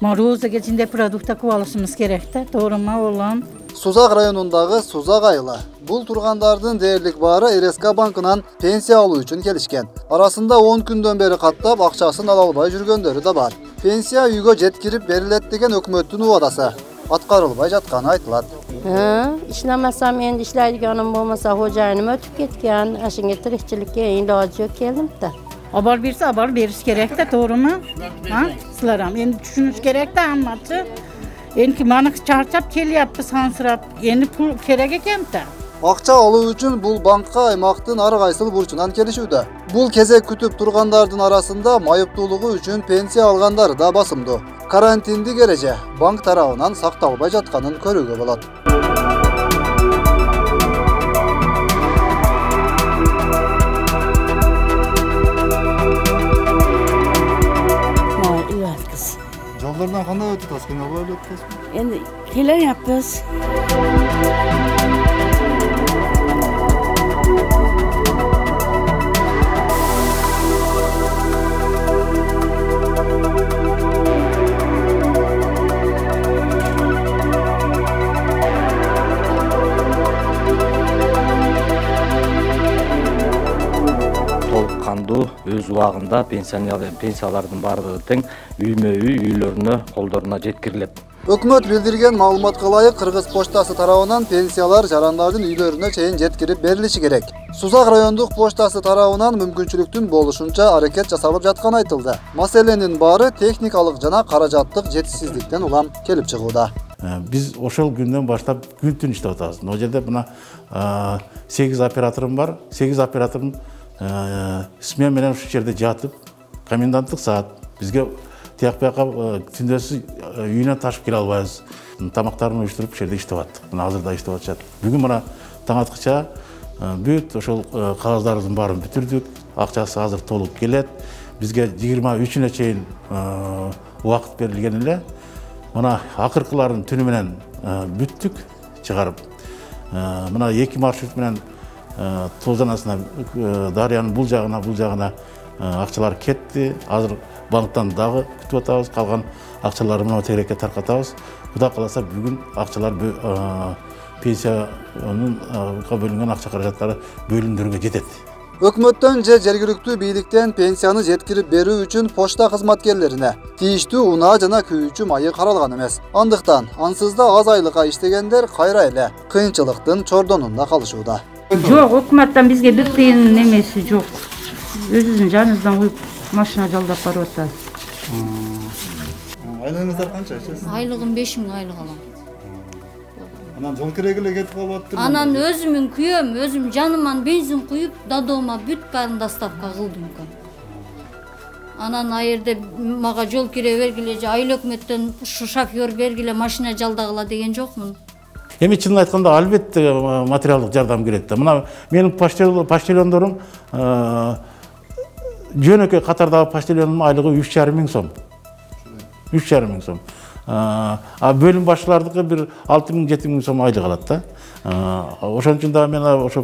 Maruza geçinde produkta kuvalışımız gerekti. Doğru mu oğlum? Suzak rayonundagı Suzak ayılı. Bul turgandardın değerlik bары RSK bankынан pensiya alуу үчүн келишкен. Arasında 10 günden beri kattap akçaсын ala alбай жүргөндөрү да бар. Pensiya үйгө жеткирип берилет деген өкмөттүн убадасы atkarılbay жатканы айтылат. İşlemesem endi işleyeceğim olmasa hocayınım ötüp ketken. Aşınca tirikçilikке ilacı yok geldim de. Abar birisi abar beriş gerekti. Doğru mu? Ha? Sılaram. Endi düşünüş gerekti ammatçı. Endi manık çarçap kelyaptı sansırap. Endi pul kerek ekem de. Акча алуу үчүн бул банкка аймактын ар кайсыл бурчунан келишүүдө. Бул кезек күтүп тургандардын арасында майыптуулугу үчүн пенсия алгандары да басымдуу. Карантиндик эреже банк тарабынан сакталбай жатканын көрүүгө болот. Жолдордон кандай өтүп атасыз? Кыйналбай өтүп атасызбы? Endi kelyapmiz. Толуккандуу өз убагында пенсиялардын бардыгы тең үймө-үй үйлөрүнө колдоруна жеткирилет. Өкмөт билдирген маалыматка ылайык Кыргыз поштасы тарабынан пенсиялар жарандардын үйлөрүнө чейин жеткирип берилиши керек. Сузак райондук поштасы тарабынан мүмкүнчүлүктүн болушунча аракет жасалып жатканы айтылды. Маселенин баары техникалык жана каражаттык жетишсиздиктен улам келип чыгууда. Биз ошол күндөн баштап күн-түн иштеп атабыз. Ал жерде мына 8 операторум бар. 8 операторум смен менен ушул жерде жатып, коменданттык саат бизге тияк бияка түндөсү үйүнө ташып келе албайбыз. Тамактарын уюштуруп ушул жерде иштеп аттык. Мына азырда иштеп атышат. Бүгүн мына таң аткыча бүт ошол кагаздардын баарын бүтүрдүк. Акчасы азыр толуп келет. Бизге 23-үнө чейин убакыт берилген эле. Мына акыркыларын түнү менен бүттүк чыгарып. Мына 2 маршрут менен Тозанасына Дарыянын бул жагына акчалар кетти. Азыр банктан дагы күтүп атабыз. Калган акчаларды мына тегерекке таркатабыз. Кудай кааласа бүгүн акчалар пенсиянын бөлүнгөн акча каражаттары бөлүмдөргө жетет. Өкмөттөн же жергиликтүү бийликтен пенсияны жеткирип берүү үчүн почта кызматкерлерине тийиштүү унаа жана күйүүчү майы каралган эмес. Андыктан ансыз да аз айлыкка иштегендер кайра эле кыйынчылыктын чордонунда калышууда. Жоқ, өкмөттөн бизге бир тыйын немеси жок. Өзүбүздүн жаныбыздан уюп машина жалдап барып атабыз. Айлыгыңыздар канча ишесиз? Айлыгым 5000 айлык алам. Анан жол кереги эле кетип калбаптыр. Анан өзүмүн күйөм, өзүм жаныман бензин куюп, дадома бүт баарын доставка кылдым экен. Анан айырда мага жол кире бергиле же айыл өкмөттөн шофёр бергиле машина жалдагыла деген жокмун. Эми чынын айтканда албетте материалдык жардам керек да. Мына менин поштальондорум жөнөкөй катардагы поштальондун айлыгы 3,5 миң сом. 3,5 миң сом. Бөлүм башчылардыкы бир 6 миң 7 миң сом айлык алат да. Ошон үчүн да мен ошо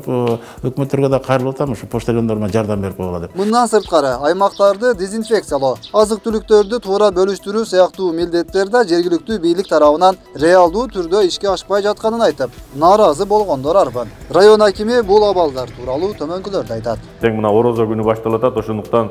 өкмөттөргө да кайрылып атам, ошо поштальондорума жардам берип койгула деп. Мындан сырткары аймактарды дезинфекциялоо, азык-түлүктөрдү туура бөлүштүрүү сыяктуу милдеттер да жергиликтүү бийлик тарабынан реалдуу түрдө ишке ашпай жатканын айтып, нааразы болгондор арбын. Район акими бул абалдар тууралуу төмөнкүлөрдү айтат. Тең мына орозо күнү башталып атат, ошондуктан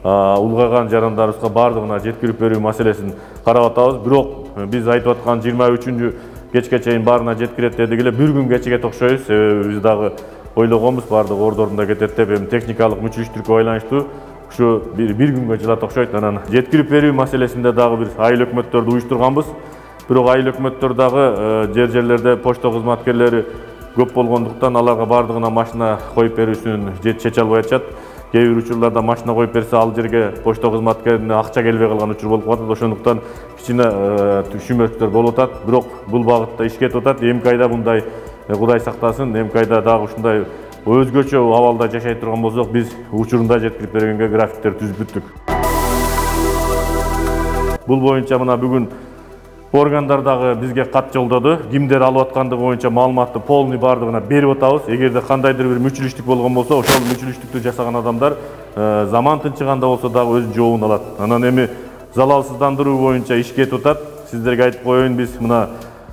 улгайган жарандарыбызга баардыгына жеткирип берүү маселесин карап атабыз. Бирок биз айтып аткан 23-күнү кечке чейин баарына жеткирет дедик эле, бир күн кечигет окшойбуз. Биз дагы ойлогонбуз баардыгы ордорунда кетет деп, эми техникалык мүчүлүштүргө байланыштуу ушу бир күнгө жылат окшойт. Анан жеткирип берүү маселесинде дагы бир айыл өкмөттөрдү уюштурганбыз. Бирок айыл өкмөттөр дагы жерлерде почта кызматкерлери көп болгондуктан аларга баардыгына машина коюп берүүсүн чече албай атышат. Кээ бир учурларда машина коюп берсе, ал жерге почта кызматкерине акча келбей калган учур болуп калат. Ошондуктан кичине түшүнмөчүлөр болуп атат. Бирок бул багытта иш кетип атат. Эмки айда мындай Кудай сактасын, эмки айда дагы ушундай өзгөчө абалда жашай турган болсок, биз учурунда жеткирип бергенге графиктер түзүп бүттүк. Бул боюнча мына бүгүн органдар дагы бизге кат жолдоду. Кимдер алып аткандыгы боюнча маалыматты полный бардыгына берип атабыз. Эгерде кандайдыр бир мүчүлүштүк болгон болсо, ошол мүчүлүштүктү жасаган адамдар заман тынчыганда болсо дагы өз жообун алат. Анан эми залалсыздандыруу боюнча ишке тутат. Сиздерге айтып коеюн, биз мына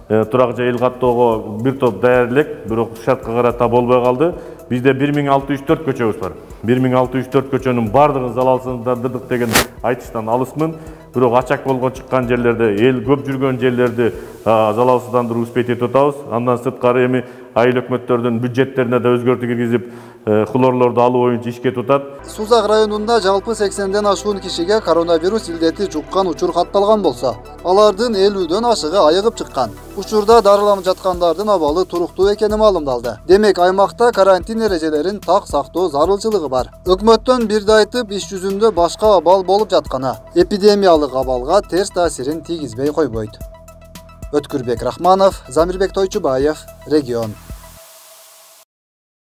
турак жай эл каттоого бир топ даярдылек, бирок шартка карата болбой калды. Бизде 1604 көчөбүз бар. 1604 көчөнүн бардыгын залалсыздандырдык деген айтыштан алысмын. Бирок ачак болгон чыккан жерлерде, эл көп жүргөн жерлерди залалсыздандыруу успеть этип атабыз. Андан сырткары эми айыл өкмөттөрдүн бюджеттерине да өзгөртүү киргизип, хлорлорду алуу боюнча ишке тутат. Сузак районунда жалпы 80ден ашуун кишиге коронавирус илдети жуккан учур катталган болсо, алардын 50дөн ашыгы айыгып чыккан. Учурда дарыланып жаткандардын абалы туруктуу экени маалымдалды. Демек, аймакта карантин эрежелерин так сактоо зарылчылыгы бар. Өкмөттөн бирди айтып, иш жүзүндө башка абал болуп жатканы эпидемиялык абалга терс таасирин тийгизбей койбойт. Өткүрбек Рахманов, Замирбек Тойчубаев, Регион.